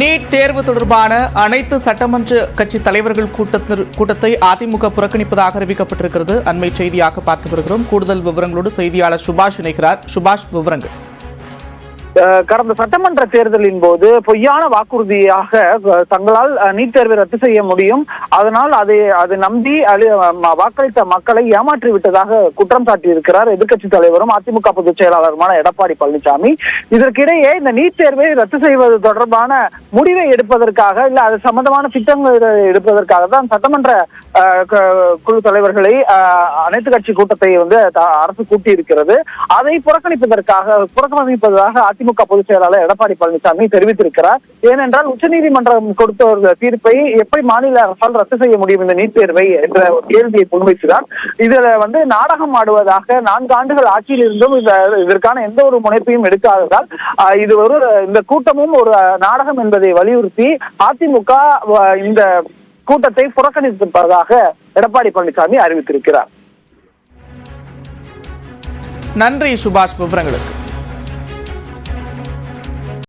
NEET தேர்வு தொடர்பான அனைத்து சட்டமன்ற கட்சி தலைவர்கள் கூட்டத்தை அதிமுக புறக்கணிப்பதாக அறிவிக்கப்பட்டிருக்கிறது. அண்மை செய்தியாக பார்த்து வருகிறோம். கூடுதல் விவரங்களோடு செய்தியாளர் சுபாஷ் இணைகிறார். சுபாஷ், விவரங்கள். கடந்த சட்டமன்ற தேர்தலின் போது பொய்யான வாக்குறுதியாக தங்களால் நீட் தேர்வை ரத்து செய்ய முடியும், அதனால் அதை நம்பி வாக்களித்த மக்களை ஏமாற்றி விட்டதாக குற்றம் சாட்டியிருக்கிறார் எதிர்க்கட்சி தலைவரும் அதிமுக பொதுச் செயலாளருமான எடப்பாடி பழனிசாமி. இதற்கிடையே இந்த நீட் தேர்வை ரத்து செய்வது தொடர்பான முடிவை எடுப்பதற்காக இல்ல அது சம்பந்தமான திட்டங்களை எடுப்பதற்காக தான் சட்டமன்ற குழு தலைவர்களை அனைத்து கட்சி கூட்டத்தை அரசு கூட்டி இருக்கிறது. அதை புறக்கணிப்பதாக அதிமுக பொதுச் செயலாளர் எடப்பாடி பழனிசாமி தெரிவித்திருக்கிறார். ஏனென்றால் உச்சநீதிமன்றம் கொடுத்த ஒரு தீர்ப்பை எப்படி மாநில அரசால் ரத்து செய்ய முடியும் இந்த நீட் தேர்வை என்ற கேள்வியை முன்வைத்துதான் இதுல நாடகம் ஆடுவதாக 4 ஆண்டுகள் ஆட்சியில் இருந்தும் இதற்கான எந்த ஒரு முனைப்பையும் எடுக்காததால் இந்த கூட்டமும் ஒரு நாடகம் என்பதை வலியுறுத்தி அதிமுக இந்த கூட்டத்தை புறக்கணித்திருப்பதாக எடப்பாடி பழனிசாமி அறிவித்திருக்கிறார். நன்றி சுபாஷ், விவரங்களுக்கு.